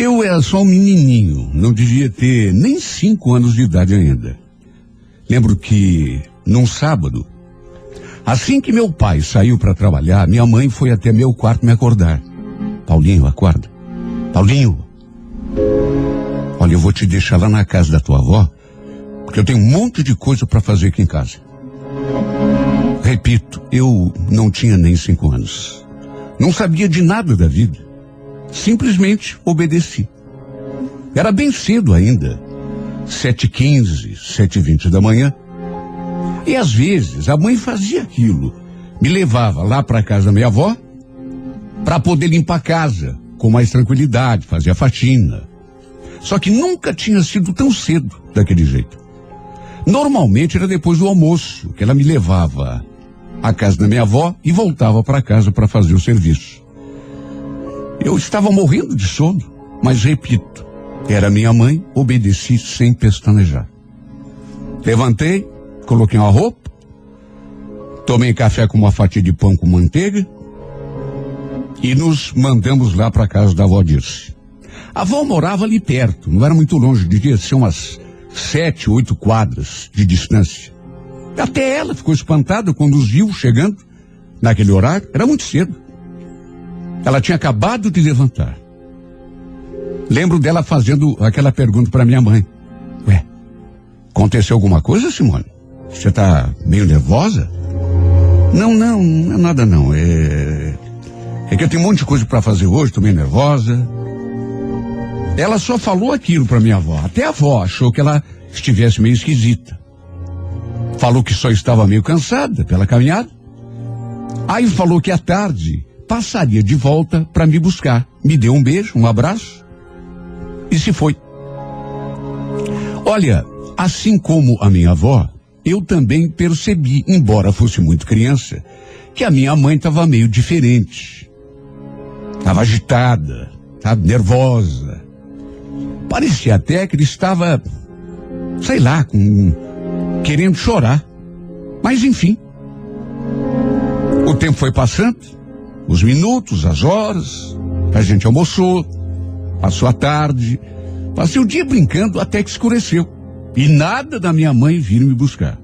Eu era só um menininho, não devia ter nem 5 anos de idade ainda. Lembro que, num sábado, assim que meu pai saiu para trabalhar, minha mãe foi até meu quarto me acordar. Paulinho, acorda. Paulinho, olha, eu vou te deixar lá na casa da tua avó, porque eu tenho um monte de coisa para fazer aqui em casa. Repito, eu não tinha nem 5 anos. Não sabia de nada da vida. Simplesmente obedeci. Era bem cedo ainda, 7h15, 7h20 da manhã. E às vezes a mãe fazia aquilo. Me levava lá para casa da minha avó para poder limpar a casa com mais tranquilidade, fazer a faxina. Só que nunca tinha sido tão cedo daquele jeito. Normalmente era depois do almoço que ela me levava à casa da minha avó e voltava para casa para fazer o serviço. Eu estava morrendo de sono, mas repito, era minha mãe, obedeci sem pestanejar. Levantei, coloquei uma roupa, tomei café com uma fatia de pão com manteiga e nos mandamos lá para a casa da avó Dirce. A avó morava ali perto, não era muito longe, devia ser umas 7, 8 quadras de distância. Até ela ficou espantada quando os viu chegando naquele horário, era muito cedo. Ela tinha acabado de levantar. Lembro dela fazendo aquela pergunta para minha mãe. Ué, aconteceu alguma coisa, Simone? Você tá meio nervosa? Não é nada não. É que eu tenho um monte de coisa para fazer hoje, tô meio nervosa. Ela só falou aquilo para minha avó. Até a avó achou que ela estivesse meio esquisita. Falou que só estava meio cansada pela caminhada. Aí falou que à tarde passaria de volta para me buscar. Me deu um beijo, um abraço e se foi. Olha, assim como a minha avó, eu também percebi, embora fosse muito criança, que a minha mãe estava meio diferente. Estava agitada, estava nervosa. Parecia até que ele estava, sei lá, querendo chorar. Mas enfim, o tempo foi passando. Os minutos, as horas, a gente almoçou, passou a tarde, passei o dia brincando até que escureceu. E nada da minha mãe vir me buscar.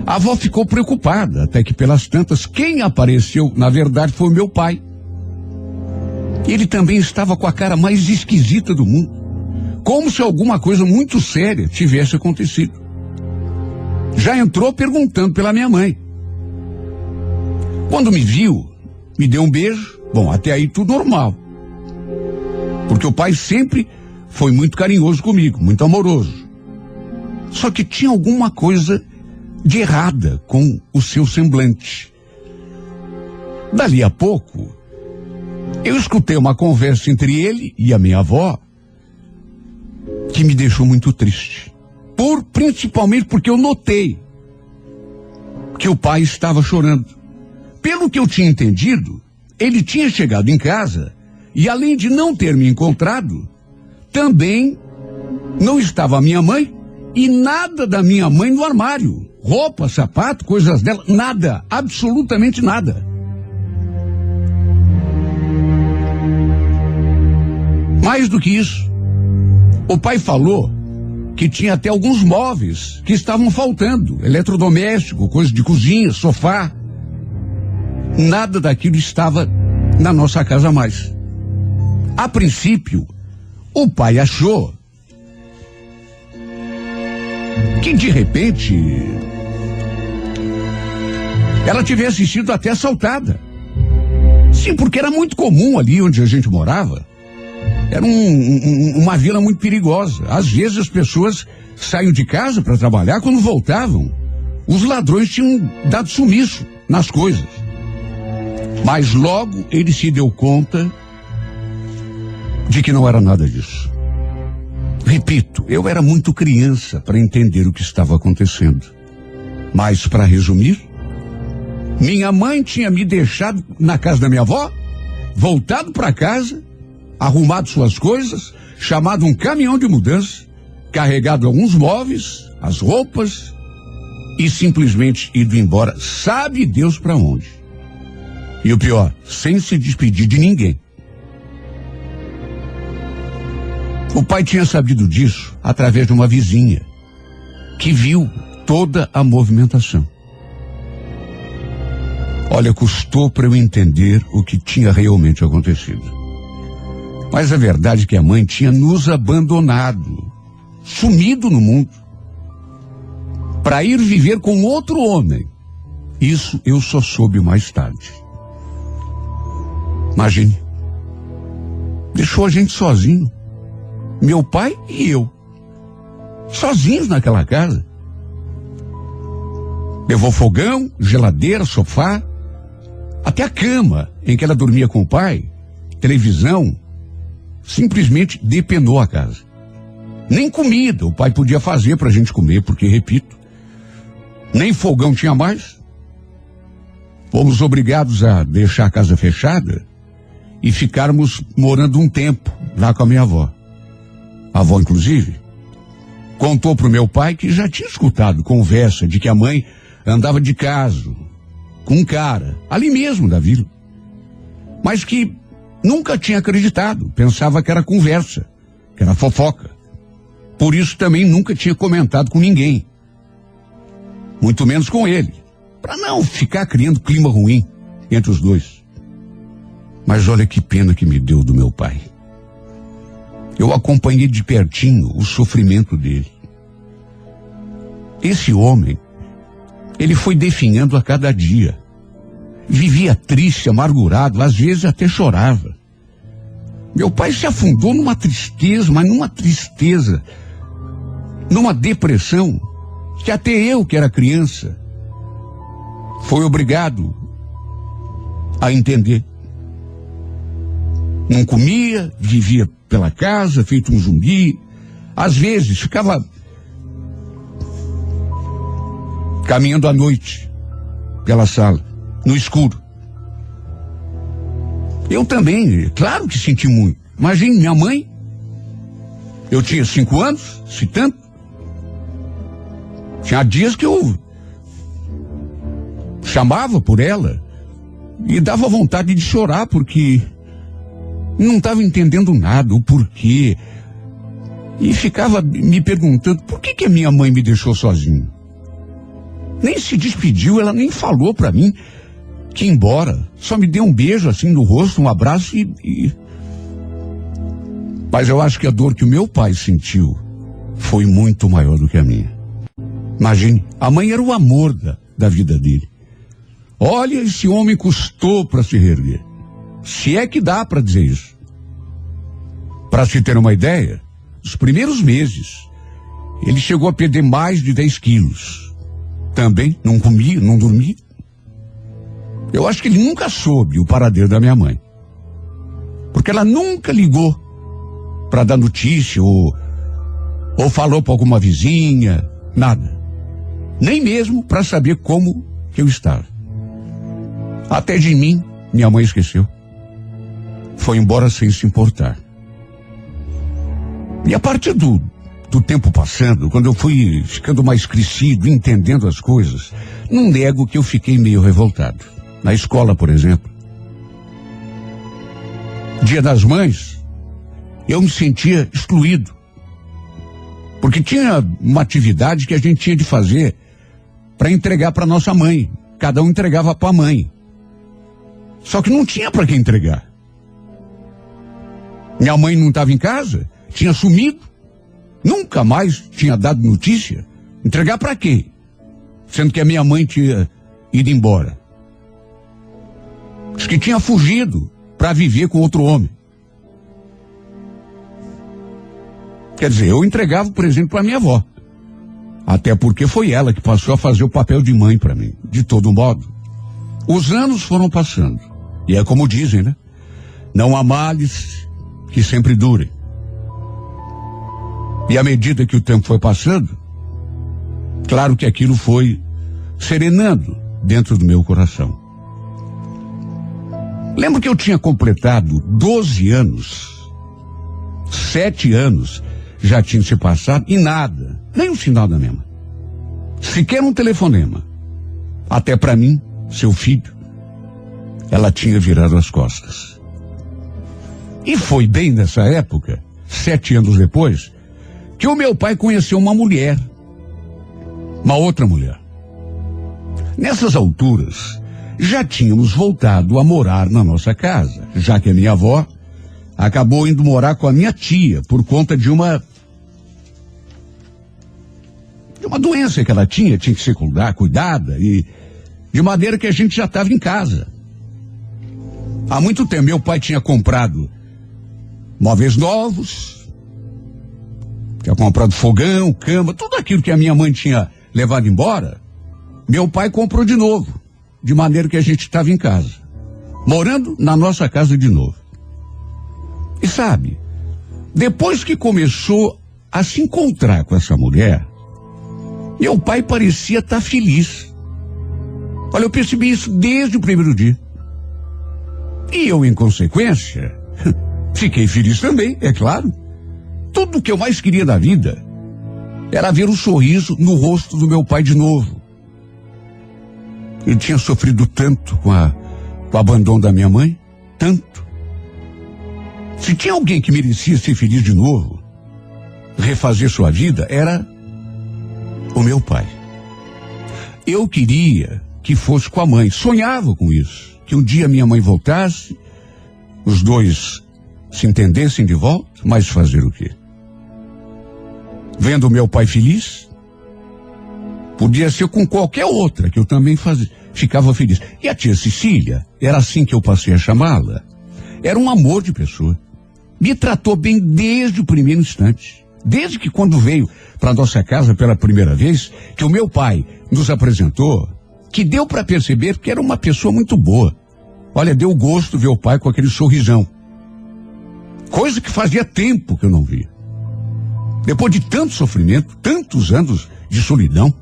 A avó ficou preocupada, até que pelas tantas, quem apareceu, na verdade, foi o meu pai. Ele também estava com a cara mais esquisita do mundo, como se alguma coisa muito séria tivesse acontecido. Já entrou perguntando pela minha mãe. Quando me viu, me deu um beijo. Bom, até aí tudo normal. Porque o pai sempre foi muito carinhoso comigo, muito amoroso. Só que tinha alguma coisa de errada com o seu semblante. Dali a pouco, eu escutei uma conversa entre ele e a minha avó que me deixou muito triste. Principalmente porque eu notei que o pai estava chorando. Pelo que eu tinha entendido, ele tinha chegado em casa e, além de não ter me encontrado, também não estava a minha mãe e nada da minha mãe no armário. Roupa, sapato, coisas dela, nada, absolutamente nada. Mais do que isso, o pai falou que tinha até alguns móveis que estavam faltando, eletrodoméstico, coisa de cozinha, sofá. Nada daquilo estava na nossa casa mais. A princípio, o pai achou que de repente ela tivesse sido até assaltada. Sim, porque era muito comum ali onde a gente morava. Era uma vila muito perigosa. Às vezes as pessoas saíam de casa para trabalhar, quando voltavam, os ladrões tinham dado sumiço nas coisas. Mas logo ele se deu conta de que não era nada disso. Repito, eu era muito criança para entender o que estava acontecendo. Mas, para resumir, minha mãe tinha me deixado na casa da minha avó, voltado para casa, arrumado suas coisas, chamado um caminhão de mudança, carregado alguns móveis, as roupas, e simplesmente ido embora, sabe Deus para onde. E o pior, sem se despedir de ninguém. O pai tinha sabido disso através de uma vizinha que viu toda a movimentação. Olha, custou para eu entender o que tinha realmente acontecido. Mas a verdade é que a mãe tinha nos abandonado, sumido no mundo, para ir viver com outro homem. Isso eu só soube mais tarde. Imagine, deixou a gente sozinho, meu pai e eu, sozinhos naquela casa. Levou fogão, geladeira, sofá, até a cama em que ela dormia com o pai, televisão, simplesmente depenou a casa. Nem comida o pai podia fazer pra gente comer, porque, repito, nem fogão tinha mais. Fomos obrigados a deixar a casa fechada e ficarmos morando um tempo lá com a minha avó. A avó, inclusive, contou pro meu pai que já tinha escutado conversa de que a mãe andava de caso com um cara, ali mesmo da vila, mas que nunca tinha acreditado, pensava que era conversa, que era fofoca. Por isso também nunca tinha comentado com ninguém, muito menos com ele, para não ficar criando clima ruim entre os dois. Mas olha que pena que me deu do meu pai. Eu acompanhei de pertinho o sofrimento dele. Esse homem, ele foi definhando a cada dia. Vivia triste, amargurado, às vezes até chorava. Meu pai se afundou numa tristeza, mas numa tristeza, numa depressão, que até eu, que era criança, foi obrigado a entender. Não comia, vivia pela casa, feito um zumbi. Às vezes ficava caminhando à noite pela sala, no escuro. Eu também, claro que senti muito. Imagine, minha mãe, eu tinha 5 anos, se tanto. Tinha dias que eu chamava por ela e dava vontade de chorar, porque não estava entendendo nada, o porquê. E ficava me perguntando, por que a minha mãe me deixou sozinho? Nem se despediu, ela nem falou para mim que ia embora. Só me deu um beijo assim no rosto, um abraço Mas eu acho que a dor que o meu pai sentiu foi muito maior do que a minha. Imagine, a mãe era o amor da vida dele. Olha, esse homem custou para se reerguer. Se é que dá para dizer isso. Para se ter uma ideia, nos primeiros meses, ele chegou a perder mais de 10 quilos. Também não comia, não dormia. Eu acho que ele nunca soube o paradeiro da minha mãe. Porque ela nunca ligou para dar notícia ou falou para alguma vizinha, nada. Nem mesmo para saber como que eu estava. Até de mim, minha mãe esqueceu. Foi embora sem se importar. E a partir do tempo passando, quando eu fui ficando mais crescido, entendendo as coisas, não nego que eu fiquei meio revoltado. Na escola, por exemplo. Dia das Mães, eu me sentia excluído. Porque tinha uma atividade que a gente tinha de fazer para entregar para nossa mãe. Cada um entregava para a mãe. Só que não tinha para quem entregar. Minha mãe não estava em casa, tinha sumido, nunca mais tinha dado notícia. Entregar para quê? Sendo que a minha mãe tinha ido embora. Diz que tinha fugido para viver com outro homem. Quer dizer, eu entregava o presente para minha avó. Até porque foi ela que passou a fazer o papel de mãe para mim. De todo modo, os anos foram passando. E é como dizem, né? Não há males que sempre durem. E à medida que o tempo foi passando, claro que aquilo foi serenando dentro do meu coração. Lembro que eu tinha completado 12 anos, 7 anos já tinham se passado e nada, nem um sinal da minha mãe. Sequer um telefonema. Até para mim, seu filho, ela tinha virado as costas. E foi bem nessa época 7 anos depois, que o meu pai conheceu uma mulher, uma outra mulher. Nessas alturas, já tínhamos voltado a morar na nossa casa, já que a minha avó acabou indo morar com a minha tia por conta de uma doença que ela tinha que ser cuidada, e de maneira que a gente já estava em casa. Há muito tempo meu pai tinha comprado móveis novos, tinha comprado fogão, cama, tudo aquilo que a minha mãe tinha levado embora, meu pai comprou de novo, de maneira que a gente estava em casa, morando na nossa casa de novo. E sabe, depois que começou a se encontrar com essa mulher, meu pai parecia estar feliz. Olha, eu percebi isso desde o primeiro dia. E eu, em consequência, fiquei feliz também, é claro. Tudo o que eu mais queria na vida era ver o sorriso no rosto do meu pai de novo. Ele tinha sofrido tanto com o abandono da minha mãe, tanto. Se tinha alguém que merecia ser feliz de novo, refazer sua vida, era o meu pai. Eu queria que fosse com a mãe, sonhava com isso, que um dia minha mãe voltasse, os dois se entendessem de volta, mas fazer o quê? Vendo o meu pai feliz, podia ser com qualquer outra, que eu também ficava feliz. E a tia Cecília, era assim que eu passei a chamá-la, era um amor de pessoa. Me tratou bem desde o primeiro instante. Desde que quando veio para nossa casa pela primeira vez, que o meu pai nos apresentou, que deu para perceber que era uma pessoa muito boa. Olha, deu gosto ver o pai com aquele sorrisão. Coisa que fazia tempo que eu não via. Depois de tanto sofrimento, tantos anos de solidão,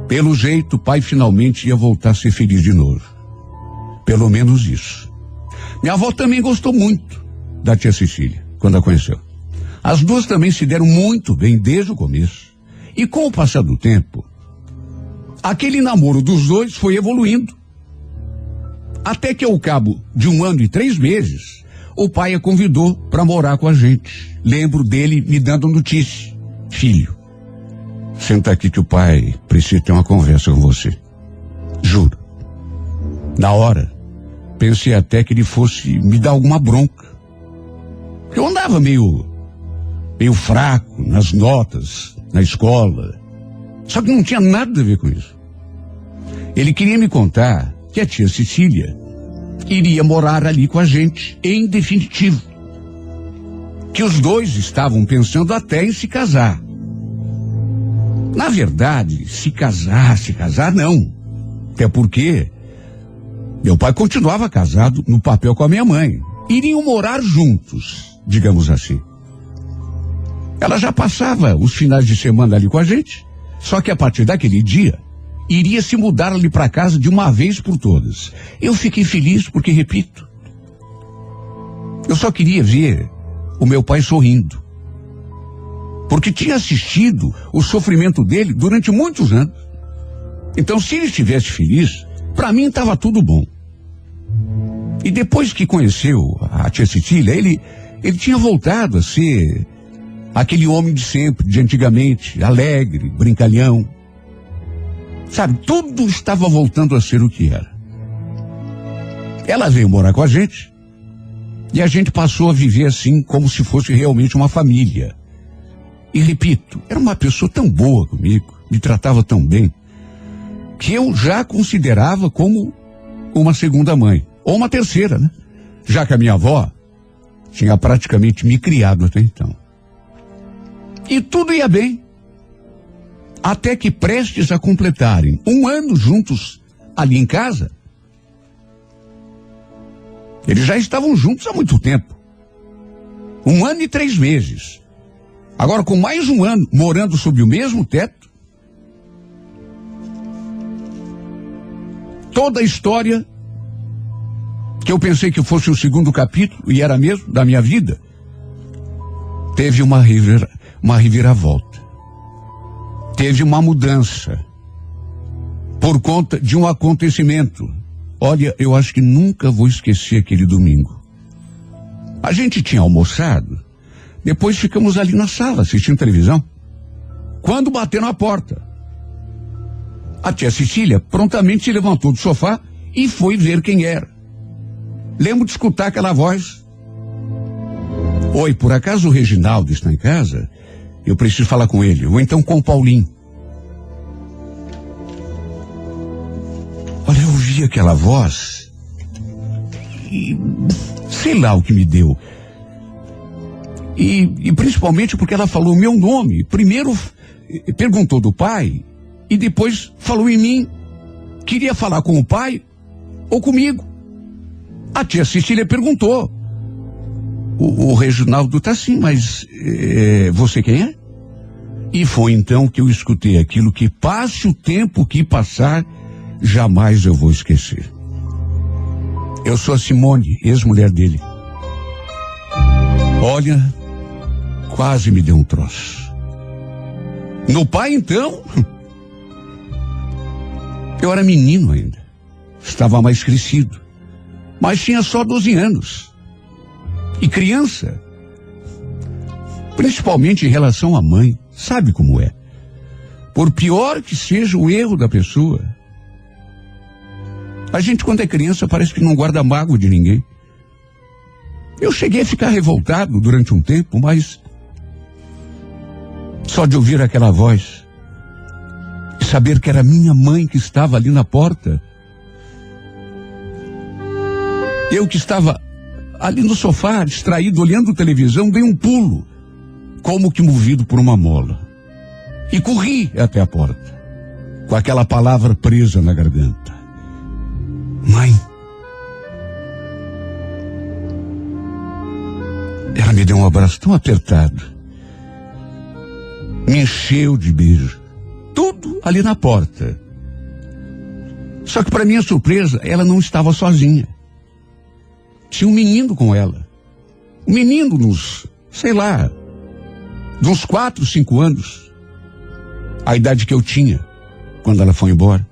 pelo jeito o pai finalmente ia voltar a ser feliz de novo. Pelo menos isso. Minha avó também gostou muito da tia Cecília, quando a conheceu. As duas também se deram muito bem desde o começo. E com o passar do tempo, aquele namoro dos dois foi evoluindo. Até que ao cabo de 1 ano e 3 meses, o pai a convidou para morar com a gente. Lembro dele me dando notícia. Filho, senta aqui que o pai precisa ter uma conversa com você. Juro. Na hora, pensei até que ele fosse me dar alguma bronca. Eu andava meio fraco nas notas, na escola. Só que não tinha nada a ver com isso. Ele queria me contar que a tia Cecília iria morar ali com a gente, em definitivo. Que os dois estavam pensando até em se casar. Na verdade, se casar não. Até porque meu pai continuava casado no papel com a minha mãe. Iriam morar juntos, digamos assim. Ela já passava os finais de semana ali com a gente, só que a partir daquele dia, iria se mudar ali para casa de uma vez por todas. Eu fiquei feliz porque, repito, eu só queria ver o meu pai sorrindo. Porque tinha assistido o sofrimento dele durante muitos anos. Então, se ele estivesse feliz, para mim estava tudo bom. E depois que conheceu a tia Cecília, ele tinha voltado a ser aquele homem de sempre, de antigamente, alegre, brincalhão. Sabe, tudo estava voltando a ser o que era. Ela veio morar com a gente e a gente passou a viver assim como se fosse realmente uma família. E repito, era uma pessoa tão boa comigo, me tratava tão bem, que eu já considerava como uma segunda mãe, ou uma terceira, né? Já que a minha avó tinha praticamente me criado até então. E tudo ia bem. Até que prestes a completarem 1 ano juntos ali em casa, eles já estavam juntos há muito tempo. 1 ano e 3 meses. Agora, com mais 1 ano morando sob o mesmo teto, toda a história que eu pensei que fosse o segundo capítulo, e era mesmo, da minha vida, teve uma reviravolta. Teve uma mudança por conta de um acontecimento. Olha, eu acho que nunca vou esquecer aquele domingo. A gente tinha almoçado Depois ficamos ali na sala, assistindo televisão. Quando bateram a porta, a tia Cecília prontamente se levantou do sofá e foi ver quem era. Lembro de escutar aquela voz. Oi, por acaso o Reginaldo está em casa? Eu preciso falar com ele, ou então com o Paulinho. Olha, eu ouvi aquela voz e sei lá o que me deu. E principalmente porque ela falou o meu nome. Primeiro perguntou do pai e depois falou em mim. Queria falar com o pai ou comigo. A tia Cecília perguntou. O Reginaldo tá assim, mas você quem é? E foi então que eu escutei aquilo que, passe o tempo que passar, jamais eu vou esquecer. Eu sou a Simone, ex-mulher dele. Olha, quase me deu um troço. No pai, então, eu era menino ainda. Estava mais crescido. Mas tinha só 12 anos. E criança, principalmente em relação à mãe, sabe como é. Por pior que seja o erro da pessoa, a gente quando é criança parece que não guarda mágoa de ninguém. Eu cheguei a ficar revoltado durante um tempo, mas só de ouvir aquela voz e saber que era minha mãe que estava ali na porta, eu que estava ali no sofá, distraído, olhando televisão, dei um pulo, como que movido por uma mola. E corri até a porta, com aquela palavra presa na garganta. Mãe. Ela me deu um abraço tão apertado. Me encheu de beijo. Tudo ali na porta. Só que para minha surpresa, ela não estava sozinha. Tinha um menino com ela. Um menino nos, sei lá, de uns 4, 5 anos. A idade que eu tinha quando ela foi embora.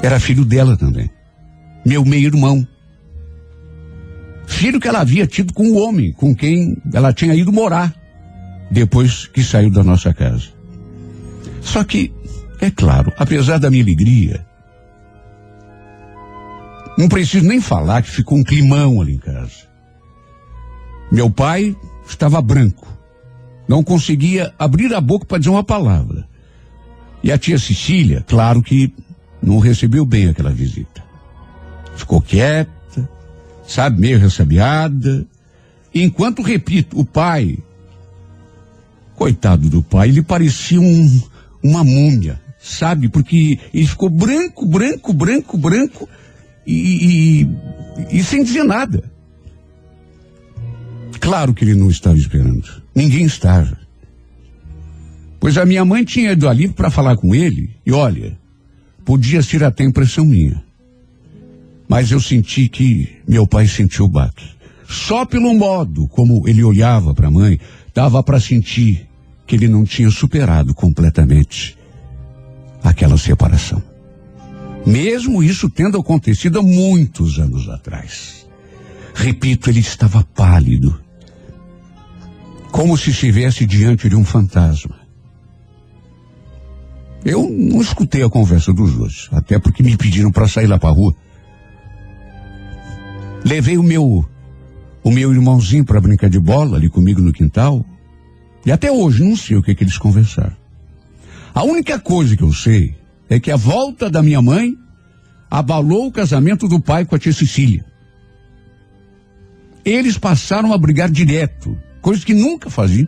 Era filho dela também. Meu meio-irmão. Filho que ela havia tido com o homem com quem ela tinha ido morar depois que saiu da nossa casa. Só que, é claro, apesar da minha alegria, não preciso nem falar que ficou um climão ali em casa. Meu pai estava branco. Não conseguia abrir a boca para dizer uma palavra. E a tia Cecília, claro que não recebeu bem aquela visita. Ficou quieta, sabe, meio ressabiada. Enquanto, repito, o pai, coitado do pai, ele parecia uma múmia, sabe? Porque ele ficou branco e sem dizer nada. Claro que ele não estava esperando. Ninguém estava. Pois a minha mãe tinha ido ali para falar com ele e olha, podia ser até impressão minha. Mas eu senti que meu pai sentiu o baque. Só pelo modo como ele olhava para a mãe, dava para sentir que ele não tinha superado completamente aquela separação. Mesmo isso tendo acontecido há muitos anos atrás. Repito, ele estava pálido, como se estivesse diante de um fantasma. Eu não escutei a conversa dos dois, até porque me pediram para sair lá para a rua. Levei o meu irmãozinho para brincar de bola ali comigo no quintal, e até hoje não sei o que eles conversaram. A única coisa que eu sei é que a volta da minha mãe abalou o casamento do pai com a tia Cecília. Eles passaram a brigar direto, coisa que nunca faziam,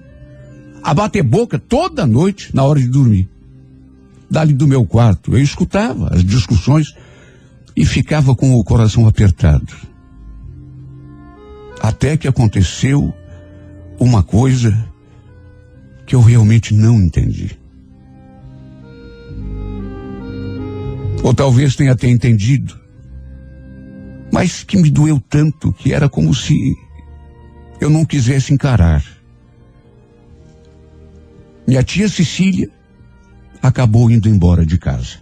a bater boca toda noite na hora de dormir. Dali do meu quarto, eu escutava as discussões e ficava com o coração apertado. Até que aconteceu uma coisa que eu realmente não entendi. Ou talvez tenha até entendido, mas que me doeu tanto que era como se eu não quisesse encarar. Minha tia Cecília acabou indo embora de casa.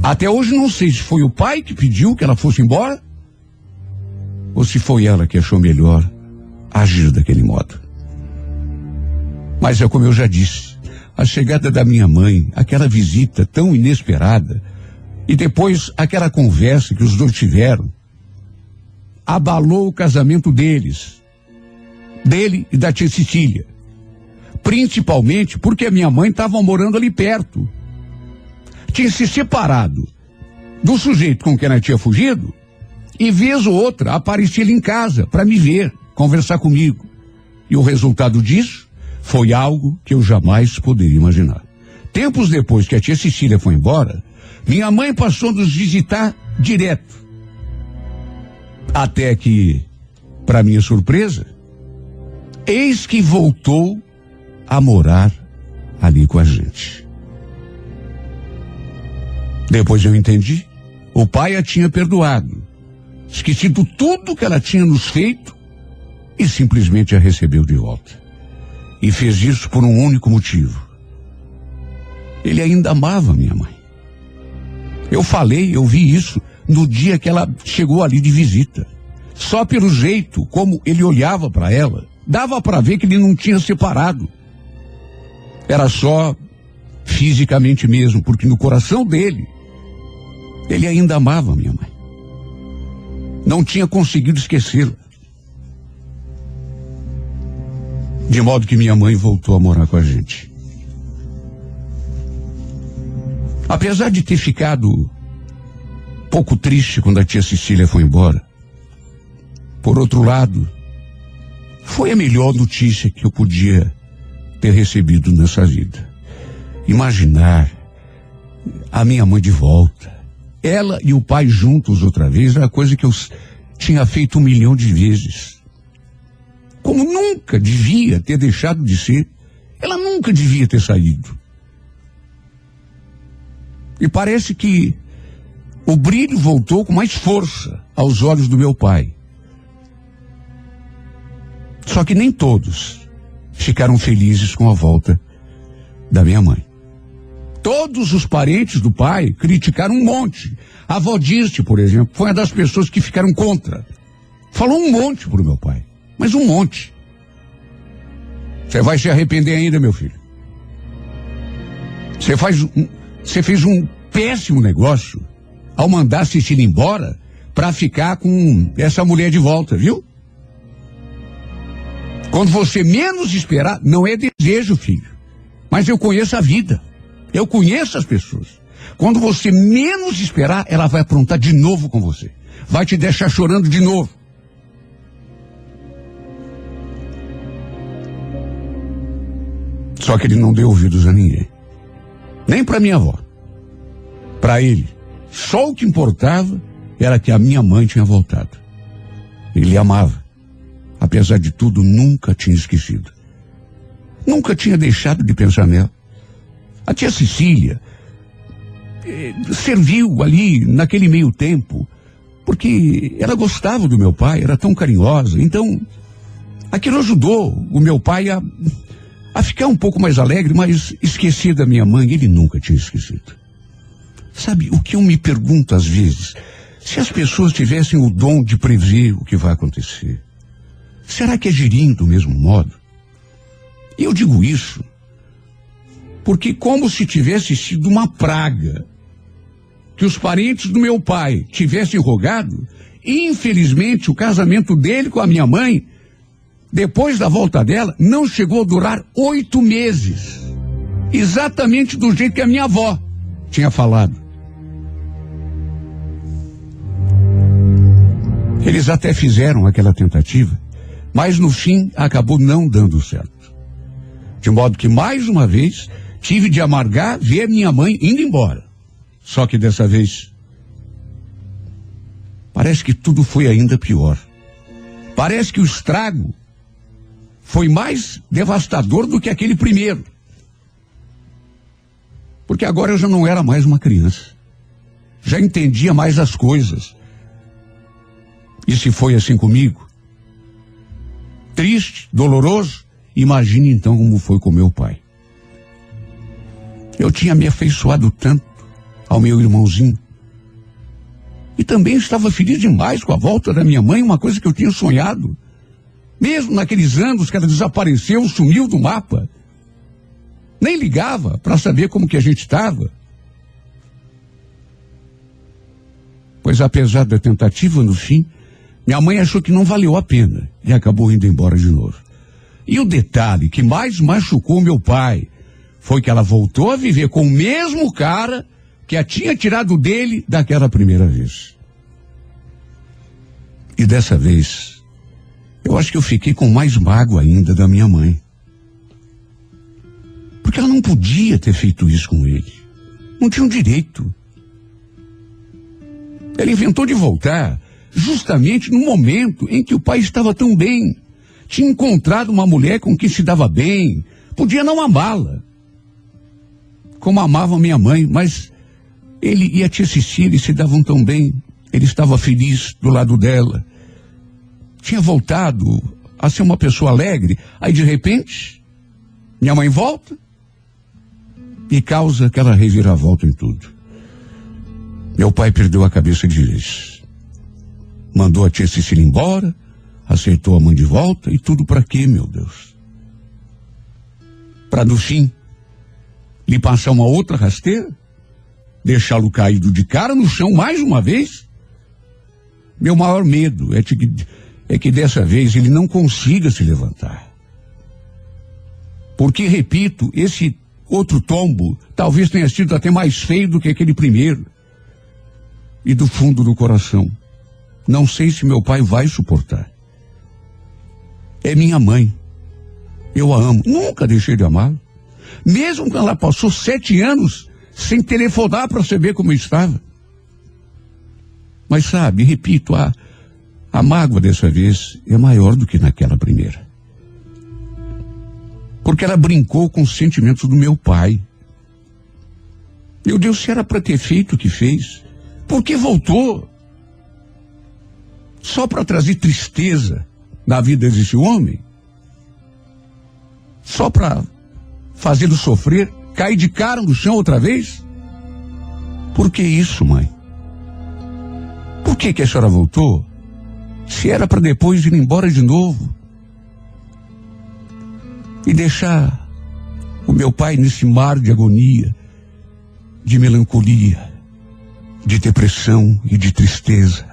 Até hoje não sei se foi o pai que pediu que ela fosse embora, ou se foi ela que achou melhor agir daquele modo. Mas é como eu já disse, a chegada da minha mãe, aquela visita tão inesperada, e depois aquela conversa que os dois tiveram, abalou o casamento dele e da tia Cecília. Principalmente porque a minha mãe estava morando ali perto. Tinha se separado do sujeito com quem ela tinha fugido e vez ou outra aparecia ali em casa para me ver, conversar comigo. E o resultado disso foi algo que eu jamais poderia imaginar. Tempos depois que a tia Cecília foi embora, minha mãe passou a nos visitar direto. Até que, para minha surpresa, eis que voltou a morar ali com a gente. Depois eu entendi, o pai a tinha perdoado, esquecido tudo que ela tinha nos feito e simplesmente a recebeu de volta. E fez isso por um único motivo. Ele ainda amava minha mãe. Eu vi isso no dia que ela chegou ali de visita. Só pelo jeito como ele olhava para ela, dava para ver que ele não tinha separado. Era só fisicamente mesmo, porque no coração dele, ele ainda amava minha mãe. Não tinha conseguido esquecê-la. De modo que minha mãe voltou a morar com a gente. Apesar de ter ficado pouco triste quando a tia Cecília foi embora, por outro lado, foi a melhor notícia que eu podia ter recebido nessa vida. Imaginar a minha mãe de volta, ela e o pai juntos outra vez, era coisa que eu tinha feito 1 milhão de vezes. Como nunca devia ter deixado de ser, ela nunca devia ter saído. E parece que o brilho voltou com mais força aos olhos do meu pai. Só que nem todos ficaram felizes com a volta da minha mãe. Todos os parentes do pai criticaram um monte. A avó Dirce, por exemplo, foi uma das pessoas que ficaram contra. Falou um monte pro meu pai, mas um monte. Você vai se arrepender ainda, meu filho. Você fez um péssimo negócio ao mandar Cecília embora para ficar com essa mulher de volta, viu? Quando você menos esperar, não é desejo, filho, mas eu conheço a vida. Eu conheço as pessoas. Quando você menos esperar, ela vai aprontar de novo com você. Vai te deixar chorando de novo. Só que ele não deu ouvidos a ninguém. Nem para minha avó. Para ele, só o que importava era que a minha mãe tinha voltado. Ele amava. Apesar de tudo, nunca tinha esquecido. Nunca tinha deixado de pensar nela. A tia Cecília serviu ali naquele meio tempo, porque ela gostava do meu pai, era tão carinhosa. Então, aquilo ajudou o meu pai a ficar um pouco mais alegre, mas esquecer da minha mãe, ele nunca tinha esquecido. Sabe, o que eu me pergunto às vezes, se as pessoas tivessem o dom de prever o que vai acontecer, será que agiriam do mesmo modo? E eu digo isso porque como se tivesse sido uma praga que os parentes do meu pai tivessem rogado, infelizmente o casamento dele com a minha mãe, depois da volta dela, não chegou a durar 8 meses. Exatamente do jeito que a minha avó tinha falado. Eles até fizeram aquela tentativa, mas no fim acabou não dando certo. De modo que mais uma vez tive de amargar ver minha mãe indo embora. Só que dessa vez parece que tudo foi ainda pior. Parece que o estrago foi mais devastador do que aquele primeiro. Porque agora eu já não era mais uma criança. Já entendia mais as coisas. E se foi assim comigo, triste, doloroso, imagine então como foi com meu pai. Eu tinha me afeiçoado tanto ao meu irmãozinho. E também estava feliz demais com a volta da minha mãe, uma coisa que eu tinha sonhado. Mesmo naqueles anos que ela desapareceu, sumiu do mapa. Nem ligava para saber como que a gente estava. Pois apesar da tentativa, no fim, minha mãe achou que não valeu a pena e acabou indo embora de novo. E o detalhe que mais machucou meu pai foi que ela voltou a viver com o mesmo cara que a tinha tirado dele daquela primeira vez. E dessa vez, eu acho que eu fiquei com mais mágoa ainda da minha mãe. Porque ela não podia ter feito isso com ele. Não tinha um direito. Ela inventou de voltar justamente no momento em que o pai estava tão bem. Tinha encontrado uma mulher com quem se dava bem. Podia não amá-la, como amava minha mãe, mas ele e a tia Cecília se davam tão bem. Ele estava feliz do lado dela. Tinha voltado a ser uma pessoa alegre. Aí, de repente, minha mãe volta e causa aquela reviravolta em tudo. Meu pai perdeu a cabeça de vez. Mandou a tia Cecília embora, aceitou a mãe de volta, e tudo para quê, meu Deus? Para, no fim, lhe passar uma outra rasteira? Deixá-lo caído de cara no chão mais uma vez? Meu maior medo é que dessa vez ele não consiga se levantar. Porque, repito, esse outro tombo talvez tenha sido até mais feio do que aquele primeiro. E do fundo do coração, não sei se meu pai vai suportar. É minha mãe. Eu a amo. Nunca deixei de amá-la. Mesmo quando ela passou 7 anos sem telefonar para saber como eu estava. Mas sabe, repito, a mágoa dessa vez é maior do que naquela primeira. Porque ela brincou com os sentimentos do meu pai. Meu Deus, se era para ter feito o que fez, por que voltou? Só para trazer tristeza na vida desse homem? Só para fazê-lo sofrer, cair de cara no chão outra vez? Por que isso, mãe? Por que a senhora voltou? Se era para depois ir embora de novo e deixar o meu pai nesse mar de agonia, de melancolia, de depressão e de tristeza.